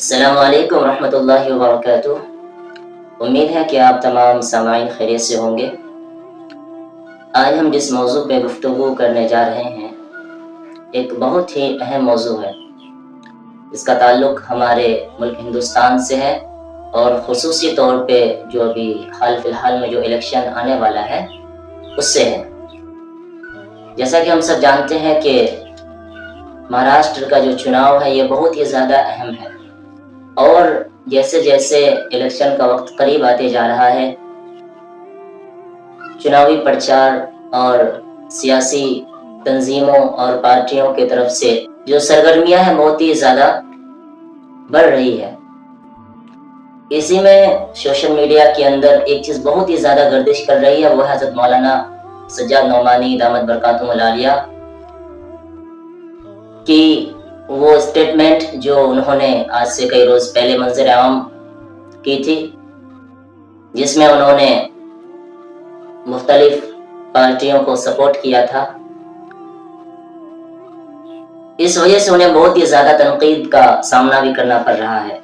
السلام علیکم ورحمۃ اللہ وبرکاتہ۔ امید ہے کہ آپ تمام سامعین خیریت سے ہوں گے۔ آج ہم جس موضوع پہ گفتگو کرنے جا رہے ہیں ایک بہت ہی اہم موضوع ہے۔ اس کا تعلق ہمارے ملک ہندوستان سے ہے اور خصوصی طور پہ جو ابھی حال فی الحال میں جو الیکشن آنے والا ہے اس سے ہے۔ جیسا کہ ہم سب جانتے ہیں کہ مہاراشٹر کا جو چناؤ ہے یہ بہت ہی زیادہ اہم ہے، اور جیسے جیسے الیکشن کا وقت قریب آتے جا رہا ہے، چناوی پرچار اور سیاسی تنظیموں اور پارٹیوں کی طرف سے جو سرگرمیاں ہیں بہت ہی زیادہ بڑھ رہی ہے۔ اسی میں سوشل میڈیا کے اندر ایک چیز بہت ہی زیادہ گردش کر رہی ہے، وہ ہے حضرت مولانا سجاد نعمانی دامت برکاتہم العالیہ کی وہ اسٹیٹمنٹ جو انہوں نے آج سے کئی روز پہلے منظر عام کی تھی، جس میں انہوں نے مختلف پارٹیوں کو سپورٹ کیا تھا۔ اس وجہ سے انہیں بہت ہی زیادہ تنقید کا سامنا بھی کرنا پڑ رہا ہے۔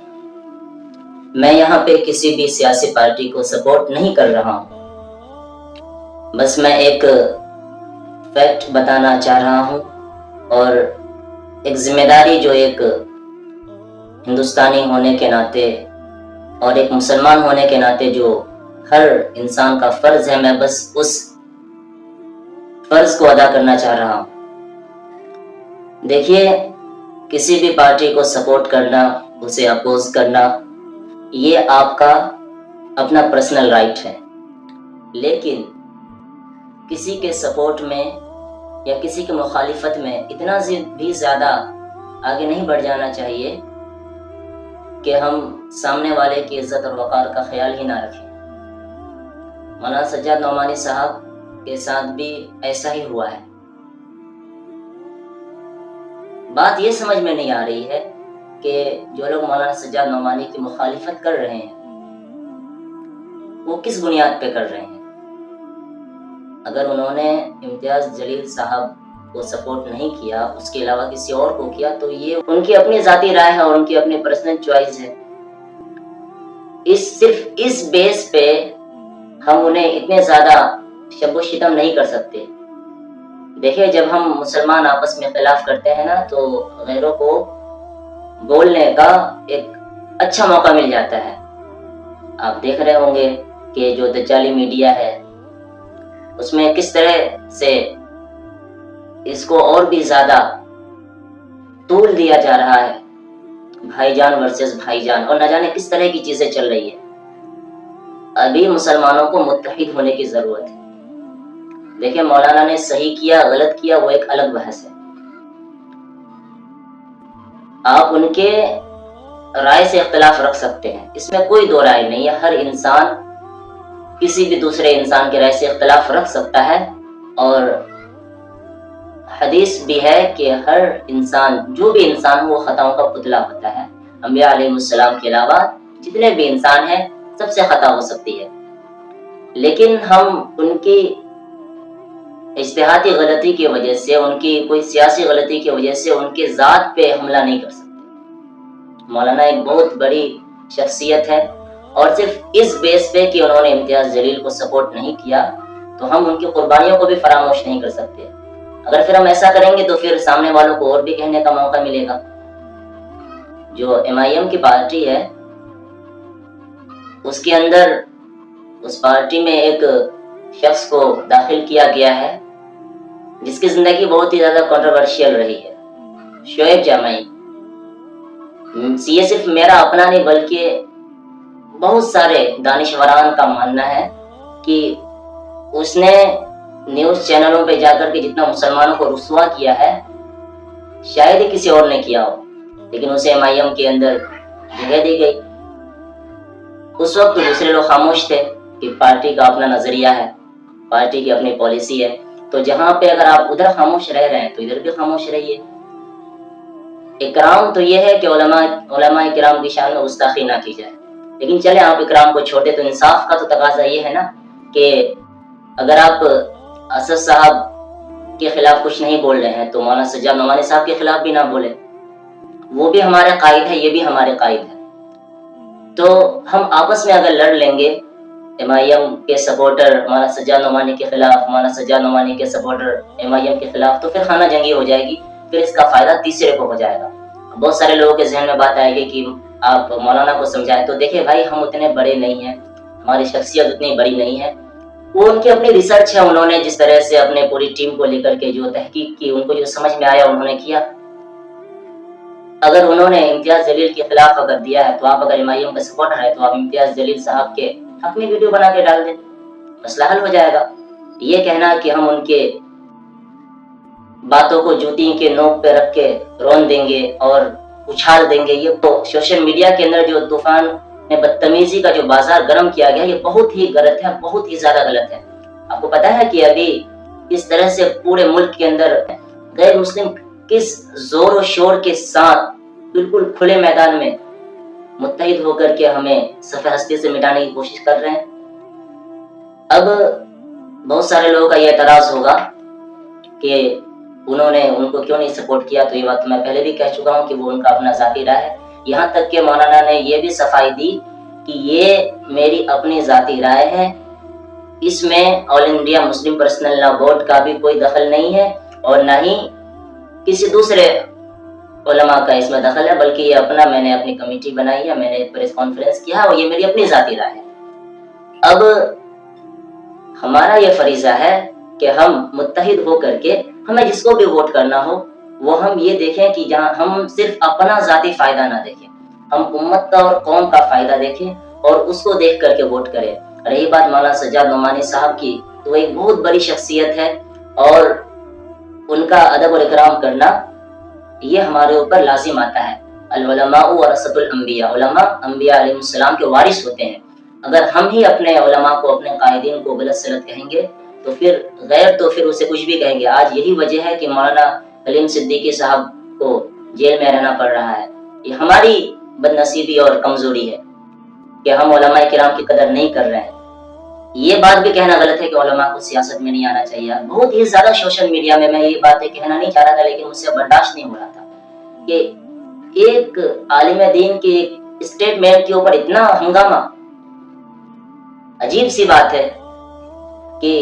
میں یہاں پہ کسی بھی سیاسی پارٹی کو سپورٹ نہیں کر رہا ہوں، بس میں ایک فیکٹ بتانا چاہ رہا ہوں، اور ایک ذمہ داری جو ایک ہندوستانی ہونے کے ناطے اور ایک مسلمان ہونے کے ناطے جو ہر انسان کا فرض ہے، میں بس اس فرض کو ادا کرنا چاہ رہا ہوں۔ دیکھیے، کسی بھی پارٹی کو سپورٹ کرنا، اسے اپوز کرنا، یہ آپ کا اپنا پرسنل رائٹ ہے، لیکن کسی کے سپورٹ میں یا کسی کی مخالفت میں اتنا بھی زیادہ آگے نہیں بڑھ جانا چاہیے کہ ہم سامنے والے کی عزت اور وقار کا خیال ہی نہ رکھیں۔ مولانا سجاد نعمانی صاحب کے ساتھ بھی ایسا ہی ہوا ہے۔ بات یہ سمجھ میں نہیں آ رہی ہے کہ جو لوگ مولانا سجاد نعمانی کی مخالفت کر رہے ہیں وہ کس بنیاد پہ کر رہے ہیں۔ اگر انہوں نے امتیاز جلیل صاحب کو سپورٹ نہیں کیا، اس کے علاوہ کسی اور کو کیا، تو یہ ان کی اپنی ذاتی رائے ہے اور ان کی اپنی پرسنل چوائس ہے۔ صرف اس بیس پہ ہم انہیں اتنے زیادہ شب و شتم نہیں کر سکتے۔ دیکھیں، جب ہم مسلمان آپس میں اختلاف کرتے ہیں نا تو غیروں کو بولنے کا ایک اچھا موقع مل جاتا ہے۔ آپ دیکھ رہے ہوں گے کہ جو دجالی میڈیا ہے اس میں کس طرح سے اس کو اور بھی زیادہ طول دیا جا رہا ہے، بھائی جان ورسز بھائی جان، اور نہ جانے کس طرح کی چیزیں چل رہی ہے۔ ابھی مسلمانوں کو متحد ہونے کی ضرورت ہے۔ دیکھیں، مولانا نے صحیح کیا غلط کیا وہ ایک الگ بحث ہے، آپ ان کے رائے سے اختلاف رکھ سکتے ہیں، اس میں کوئی دو رائے نہیں ہے۔ ہر انسان کسی بھی دوسرے انسان کے رائے سے اختلاف رکھ سکتا ہے، اور حدیث بھی ہے کہ ہر انسان، جو بھی انسان ہو، وہ خطاؤں کا پتلا ہوتا ہے۔ انبیاء علیہ السلام کے علاوہ جتنے بھی انسان ہیں سب سے خطا ہو سکتی ہے، لیکن ہم ان کی اجتہادی غلطی کی وجہ سے، ان کی کوئی سیاسی غلطی کی وجہ سے ان کے ذات پہ حملہ نہیں کر سکتے۔ مولانا ایک بہت بڑی شخصیت ہے، اور صرف اس بیس پہ کہ انہوں نے امتیاز جلیل کو سپورٹ نہیں کیا تو ہم ان کی قربانیوں کو بھی فراموش نہیں کر سکتے۔ اگر پھر ہم ایسا کریں گے تو پھر سامنے والوں کو اور بھی کہنے کا موقع ملے گا۔ جو MIM کی پارٹی ہے اس کے اندر اس پارٹی میں ایک شخص کو داخل کیا گیا ہے جس کی زندگی بہت ہی زیادہ کنٹروورشیل رہی ہے، شعیب جامعی۔ یہ صرف میرا اپنا نہیں بلکہ بہت سارے دانشوران کا ماننا ہے کہ اس نے نیوز چینلوں پہ جا کر کے جتنا مسلمانوں کو رسوا کیا ہے شاید ہی کسی اور نے کیا ہو، لیکن اسے MIM کے اندر جگہ دی گئی۔ اس وقت دوسرے لوگ خاموش تھے کہ پارٹی کا اپنا نظریہ ہے، پارٹی کی اپنی پالیسی ہے، تو جہاں پہ اگر آپ ادھر خاموش رہ رہے ہیں تو ادھر بھی خاموش رہیے۔ اکرام تو یہ ہے کہ علماء کرام کی شان میں گستاخی نہ کی جائے، لیکن چلے آپ اکرام کو چھوڑے تو انصاف کا تو تقاضا یہ ہے نا کہ اگر آپ اسد صاحب کے خلاف کچھ نہیں بول رہے ہیں تو مولانا سجاد نعمانی صاحب کے خلاف بھی نہ بولے۔ وہ بھی ہمارے قائد ہے، یہ بھی ہمارے قائد ہے. تو ہم آپس میں اگر لڑ لیں گے، ایم آئی ایم کے سپورٹر مولانا سجاد نعمانی کے خلاف، مولانا سجاد نعمانی کے سپورٹر ایم آئی ایم کے خلاف، تو پھر خانہ جنگی ہو جائے گی. پھر اس کا فائدہ تیسرے کو ہو جائے گا. بہت سارے لوگوں کے ذہن میں بات آئے گی کہ آپ مولانا کو سمجھائیں. تو دیکھیں بھائی، ہم اتنے بڑے نہیں ہیں، ہماری شخصیت اتنی بڑی نہیں ہے. وہ ان کی اپنی ریسرچ ہے، انہوں نے جس طرح سے اپنے پوری ٹیم کو لے کر کے جو تحقیق کی، ان کو جو سمجھ میں آیا انہوں نے کیا. اگر انہوں نے امتیاز جلیل کے خلاف اگر دیا ہے، تو آپ اگر ایم آئی ایم کا سپورٹر ہے تو آپ امتیاز جلیل صاحب کے حق میں ویڈیو بنا کے ڈال دیں، مسئلہ حل ہو جائے گا. یہ کہنا کہ ہم ان کے باتوں کو جوتی کے نوک پہ رکھ کے رون دیں گے اور اچھال دیں گے، یہ تو سوشل میڈیا کے اندر جو طوفان میں بدتمیزی کا جو بازار گرم کیا گیا، یہ بہت ہی غلط ہے، بہت ہی زیادہ غلط ہے. آپ کو پتا ہے کہ ابھی اس طرح سے پورے ملک کے اندر غیر مسلم کس زور و شور کے ساتھ بالکل کھلے میدان میں متحد ہو کر کے ہمیں صفحہ ہستی سے مٹانے کی کوشش کر رہے ہیں. اب بہت سارے لوگوں کا یہ اعتراض ہوگا کہ انہوں نے ان کو کیوں نہیں سپورٹ کیا. تو یہ بات میں پہلے بھی کہہ چکا ہوں کہ وہ ان کا اپنا ذاتی رائے ہے. یہاں تک کہ مولانا نے یہ بھی صفائی دی کہ یہ میری اپنی ذاتی رائے ہے، اس میں آل انڈیا مسلم پرسنل لا بورڈ کا بھی کوئی دخل نہیں ہے، اور نہ ہی کسی دوسرے علماء کا اس میں دخل ہے، بلکہ یہ اپنا، میں نے اپنی کمیٹی بنائی ہے، میں نے پریس کانفرنس کیا ہے، اور یہ میری اپنی ذاتی رائے ہے. اب ہمارا یہ فریضہ ہے کہ ہم متحد ہو کر کے ہمیں جس کو بھی ووٹ کرنا ہو، وہ ہم یہ دیکھیں کہ جہاں ہم صرف اپنا ذاتی فائدہ نہ دیکھیں، ہم امت کا اور قوم کا فائدہ دیکھیں اور اس کو دیکھ کر کے ووٹ کریں. رہی بات مولانا سجاد نعمانی صاحب کی، تو ایک بہت بڑی شخصیت ہے، اور ان کا ادب اور اکرام کرنا یہ ہمارے اوپر لازم آتا ہے. العلماء ورثۃ الانبیاء، علماء انبیاء علیہ السلام کے وارث ہوتے ہیں. اگر ہم ہی اپنے علماء کو، اپنے قائدین کو غلط سلط کہیں گے، تو پھر غیر تو پھر اسے کچھ بھی کہیں گے. آج یہی وجہ ہے کہ مولانا حلیم صدیقی صاحب کو جیل میں رہنا پڑ رہا ہے. یہ ہماری بد نصیبی اور کمزوری ہے کہ ہم علماء کرام کی قدر نہیں کر رہے ہیں. یہ بات بھی کہنا غلط ہے کہ علماء کو سیاست میں نہیں آنا چاہیے. بہت ہی زیادہ سوشل میڈیا میں یہ باتیں کہنا نہیں چاہ رہا تھا، لیکن مجھ سے برداشت نہیں ہو رہا تھا کہ ایک عالم دین کے اسٹیٹمنٹ کے اوپر اتنا ہنگامہ. عجیب سی بات ہے کہ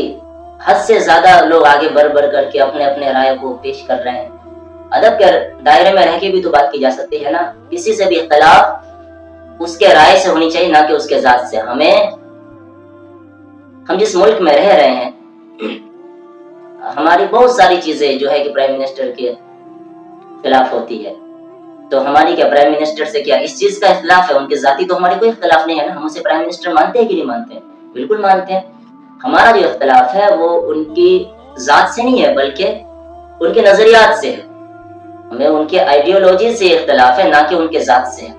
حد سے زیادہ لوگ آگے بڑھ بڑھ کر کے اپنے اپنے رائے کو پیش کر رہے ہیں. ادب کے دائرے میں رہ کے بھی تو بات کی جا سکتی ہے نا. کسی سے بھی اختلاف اس کے رائے سے ہونی چاہیے، نہ کہ اس کے ذات سے. ہم جس ملک میں رہ رہے ہیں، ہماری بہت ساری چیزیں جو ہے کہ پرائم منسٹر کے خلاف ہوتی ہے. تو ہماری کیا پرائم منسٹر سے کیا اس چیز کا اختلاف ہے؟ ان کے ذاتی تو ہمارے کوئی اختلاف نہیں ہے نا. ہم اسے پرائم منسٹر مانتے ہیں کہ نہیں مانتے ہیں؟ بالکل مانتے ہیں. ہمارا جو اختلاف ہے وہ ان کی ذات سے نہیں ہے، بلکہ ان کے نظریات سے ہے. ہمیں ان کے آئیڈیالوجی سے اختلاف ہے، نہ کہ ان کے ذات سے ہے.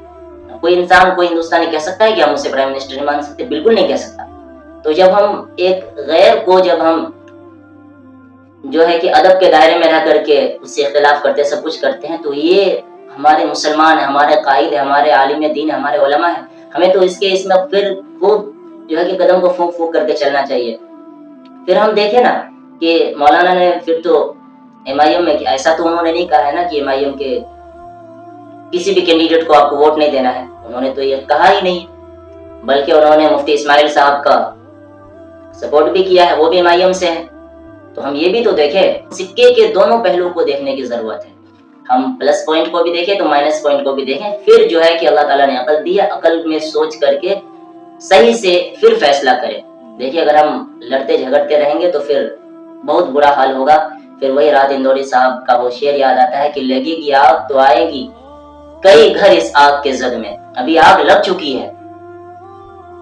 کوئی انسان، کوئی ہندوستانی کہہ سکتا ہے کہ ہم اسے پرائم منسٹر نہیں مان سکتے؟ بالکل نہیں کہہ سکتا. تو جب ہم ایک غیر کو، جب ہم جو ہے کہ ادب کے دائرے میں رہ کر کے اس سے اختلاف کرتے، سب کچھ کرتے ہیں، تو یہ ہمارے مسلمان ہیں، ہمارے قائد ہیں، ہمارے عالم دین ہیں، ہمارے علماء ہیں. ہمیں تو اس میں پھر خوب جو ہے کہ قدم کو پھونک پھونک کر کے چلنا چاہیے. پھر ہم دیکھیں نا کہ مولانا نے پھر تو ایم آئی ایم میں، ایسا تو انہوں نے نہیں کہا ہے نا کہ ایم آئی ایم کے کسی بھی کینڈیڈیٹ کو آپ کو ووٹ نہیں دینا ہے. انہوں نے تو یہ کہا ہی نہیں، بلکہ انہوں نے مفتی اسماعیل صاحب کا سپورٹ بھی کیا ہے، وہ بھی ایم آئی ایم سے ہیں. تو ہم یہ بھی تو دیکھیں، سکے کے دونوں پہلو کو دیکھنے کی ضرورت ہے. ہم پلس پوائنٹ کو بھی دیکھیں تو مائنس پوائنٹ کو بھی دیکھیں. پھر جو ہے کہ اللہ تعالیٰ نے عقل دی ہے، عقل میں سوچ کر کے صحیح سے پھر فیصلہ کریں. دیکھیے، اگر ہم لڑتے جھگڑتے رہیں گے تو پھر بہت برا حال ہوگا. پھر وہی رات اندوری صاحب کا وہ شعر یاد آتا ہے کہ لگے گی آگ تو آئے گی کئی گھر اس آگ کے زد میں. ابھی آگ لگ چکی ہے،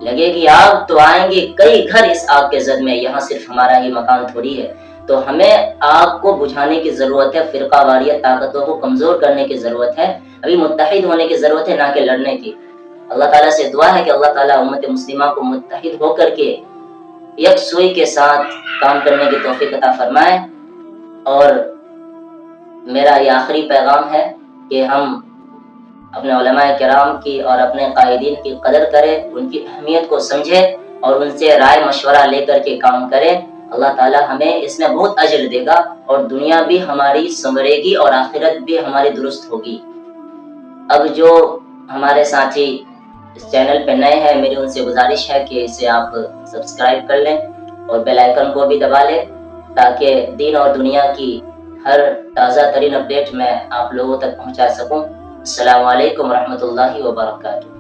لگے گی آگ تو آئیں گے کئی گھر اس آگ کے زد میں. یہاں صرف ہمارا ہی مکان تھوڑی ہے. تو ہمیں آگ کو بجھانے کی ضرورت ہے، فرقہ واریت طاقتوں کو کمزور کرنے کی ضرورت ہے. ابھی متحد ہونے کی ضرورت ہے، نہ کہ لڑنے کی. اللہ تعالیٰ سے دعا ہے کہ اللہ تعالیٰ امت مسلمہ کو متحد ہو کر کے یکسوئی کے ساتھ کام کرنے کی توفیق عطا فرمائے. اور میرا یہ آخری پیغام ہے کہ ہم اپنے علماء کرام کی اور اپنے قائدین کی قدر کریں، ان کی اہمیت کو سمجھیں اور ان سے رائے مشورہ لے کر کے کام کریں. اللہ تعالیٰ ہمیں اس میں بہت اجر دے گا، اور دنیا بھی ہماری سنورے گی اور آخرت بھی ہماری درست ہوگی. اب جو ہمارے ساتھی اس چینل پہ نئے ہیں، میری ان سے گزارش ہے کہ اسے آپ سبسکرائب کر لیں اور بیل آئیکن کو بھی دبا لیں، تاکہ دین اور دنیا کی ہر تازہ ترین اپڈیٹ میں آپ لوگوں تک پہنچا سکوں۔ السلام علیکم ورحمۃ اللہ وبرکاتہ۔